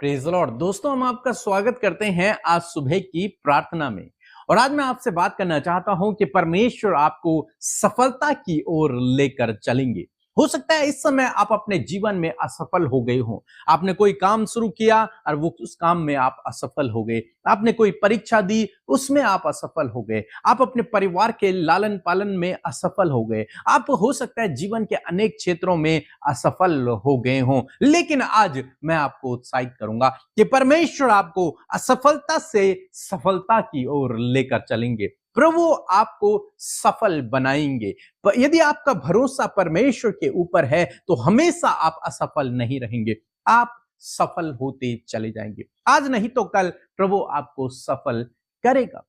Praise Lord. दोस्तों, हम आपका स्वागत करते हैं आज सुबह की प्रार्थना में। और आज मैं आपसे बात करना चाहता हूं कि परमेश्वर आपको सफलता की ओर लेकर चलेंगे। हो सकता है इस समय आप अपने जीवन में असफल हो गए हो। आपने कोई काम शुरू किया और वो उस काम में आप असफल हो गए। आपने कोई परीक्षा दी, उसमें आप असफल हो गए। आप अपने परिवार के लालन पालन में असफल हो गए। आप हो सकता है जीवन के अनेक क्षेत्रों में असफल हो गए हों। लेकिन आज मैं आपको उत्साहित करूंगा कि परमेश्वर आपको असफलता से सफलता की ओर लेकर चलेंगे। प्रभु आपको सफल बनाएंगे। यदि आपका भरोसा परमेश्वर के ऊपर है तो हमेशा आप असफल नहीं रहेंगे, आप सफल होते चले जाएंगे। आज नहीं तो कल प्रभु आपको सफल करेगा।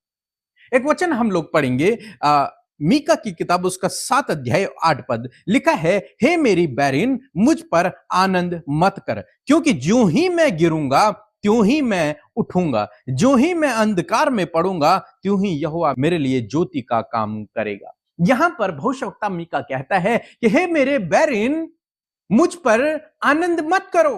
एक वचन हम लोग पढ़ेंगे मीका की किताब, उसका 7 अध्याय 8 पद लिखा है, हे मेरी बैरिन, मुझ पर आनंद मत कर, क्योंकि ज्यों ही मैं गिरूंगा त्यों ही मैं उठूंगा, ज्यों ही मैं अंधकार में पड़ूंगा त्यों ही यहोवा मेरे लिए ज्योति का काम करेगा। यहां पर भविष्यवक्ता मीका कहता है कि हे मेरे बैरिन, मुझ पर आनंद मत करो।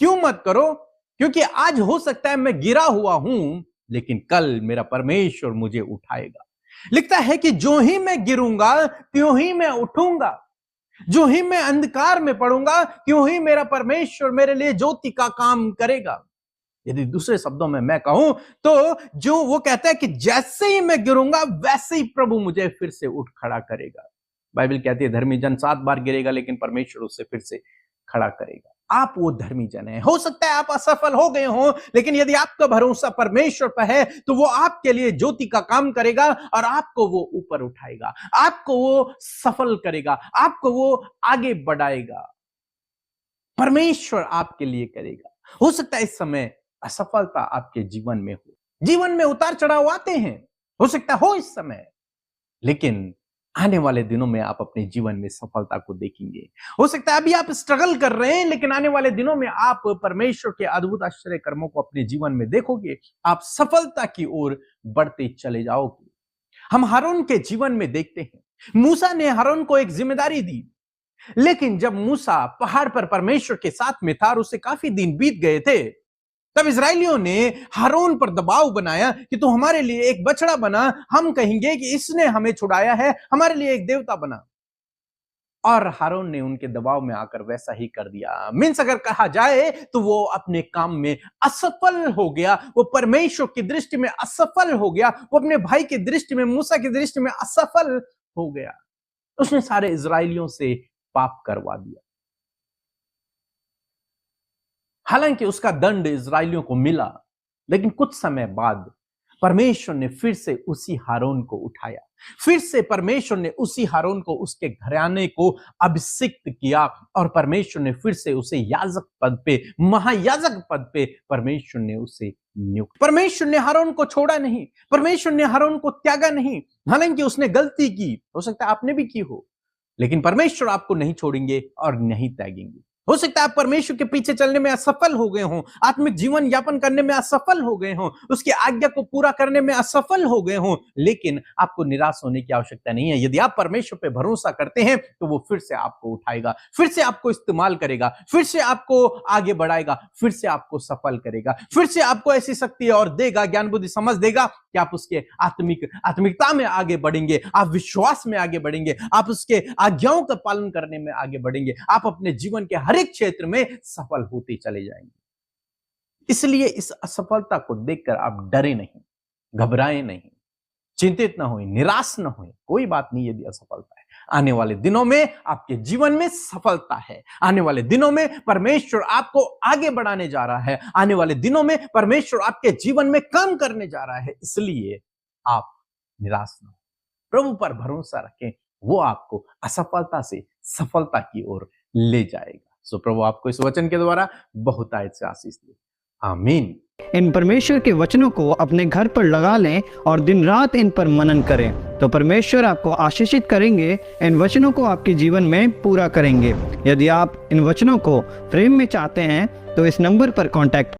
क्यों मत करो? क्योंकि आज हो सकता है मैं गिरा हुआ हूं, लेकिन कल मेरा परमेश्वर मुझे उठाएगा। लिखता है कि जो ही मैं गिरूंगा त्यों ही मैं उठूंगा, जो ही मैं अंधकार में पड़ूंगा त्यों ही मेरा परमेश्वर मेरे लिए ज्योति का काम करेगा। यदि दूसरे शब्दों में मैं कहूं तो जो वो कहता है कि जैसे ही मैं गिरूंगा वैसे ही प्रभु मुझे फिर से उठ खड़ा करेगा। बाइबल कहती है धर्मी जन 7 बार गिरेगा लेकिन परमेश्वर उससे फिर से खड़ा करेगा। आप वो धर्मी जन हैं। हो सकता है आप असफल हो गए हो, लेकिन यदि आपका भरोसा परमेश्वर पर है तो वो आपके लिए ज्योति का काम करेगा और आपको वो ऊपर उठाएगा, आपको वो सफल करेगा, आपको वो आगे बढ़ाएगा। परमेश्वर आपके लिए करेगा। हो सकता है इस समय असफलता आपके जीवन में हो, जीवन में उतार चढ़ाव आते हैं, हो सकता हो इस समय, लेकिन आने वाले दिनों में आप अपने जीवन में सफलता को देखेंगे। हो सकता है अभी आप स्ट्रगल कर रहे हैं, लेकिन आने वाले दिनों में आप परमेश्वर के अद्भुत आश्चर्य कर्मों को अपने जीवन में देखोगे, आप सफलता की ओर बढ़ते चले जाओगे। हम हारून के जीवन में देखते हैं, मूसा ने हारून को एक जिम्मेदारी दी, लेकिन जब मूसा पहाड़ पर परमेश्वर के साथ में था और उससे काफी दिन बीत गए थे, तब इजरायलियों ने हारून पर दबाव बनाया कि तू हमारे लिए एक बछड़ा बना, हम कहेंगे कि इसने हमें छुड़ाया है, हमारे लिए एक देवता बना। और हारून ने उनके दबाव में आकर वैसा ही कर दिया। मीन्स अगर कहा जाए तो वो अपने काम में असफल हो गया, वो परमेश्वर की दृष्टि में असफल हो गया, वो अपने भाई की दृष्टि में, मूसा की दृष्टि में असफल हो गया। उसने सारे इजरायलियों से पाप करवा दिया। हालांकि उसका दंड इजरायलियों को मिला, लेकिन कुछ समय बाद परमेश्वर ने फिर से उसी हारून को उठाया। फिर से परमेश्वर ने उसी हारून को, उसके घराने को अभिषिक्त किया और परमेश्वर ने फिर से उसे याजक पद पे, महायाजक पद पे परमेश्वर ने उसे नियुक्त। परमेश्वर ने हारून को छोड़ा नहीं, परमेश्वर ने हारून को त्यागा नहीं। हालांकि उसने गलती की, हो सकता है आपने भी की हो, लेकिन परमेश्वर आपको नहीं छोड़ेंगे और नहीं त्यागेंगे। हो सकता है आप परमेश्वर के पीछे चलने में असफल हो गए हों, आत्मिक जीवन यापन करने में असफल हो गए हों, उसकी आज्ञा को पूरा करने में असफल हो गए हों, लेकिन आपको निराश होने की आवश्यकता नहीं है। यदि आप परमेश्वर पे भरोसा करते हैं तो वो फिर से आपको उठाएगा, फिर से आपको इस्तेमाल करेगा, फिर से आपको आगे बढ़ाएगा, फिर से आपको सफल करेगा, फिर से आपको ऐसी शक्ति और देगा, ज्ञान बुद्धि समझ देगा कि आप उसके आत्मिकता में आगे बढ़ेंगे, आप विश्वास में आगे बढ़ेंगे, आप उसके आज्ञाओं का पालन करने में आगे बढ़ेंगे, आप अपने जीवन के हर एक क्षेत्र में सफल होते चले जाएंगे। इसलिए इस असफलता को देखकर आप डरे नहीं, घबराए नहीं, चिंतित ना होए, निराश ना होए। कोई बात नहीं यदि असफलता है, आने वाले दिनों में आपके जीवन में सफलता है। आने वाले दिनों में परमेश्वर आपको आगे बढ़ाने जा रहा है। आने वाले दिनों में परमेश्वर आपके जीवन में काम करने जा रहा है। इसलिए आप निराश ना हो, प्रभु पर भरोसा रखें, वो आपको असफलता से सफलता की ओर ले जाएगा। सो प्रभु आपको इस वचन के द्वारा बहुत आयत से आशीष दे। आमीन। इन परमेश्वर के वचनों को अपने घर पर लगा लें और दिन रात इन पर मनन करें, तो परमेश्वर आपको आशीषित करेंगे, इन वचनों को आपके जीवन में पूरा करेंगे। यदि आप इन वचनों को प्रेम में चाहते हैं तो इस नंबर पर कांटेक्ट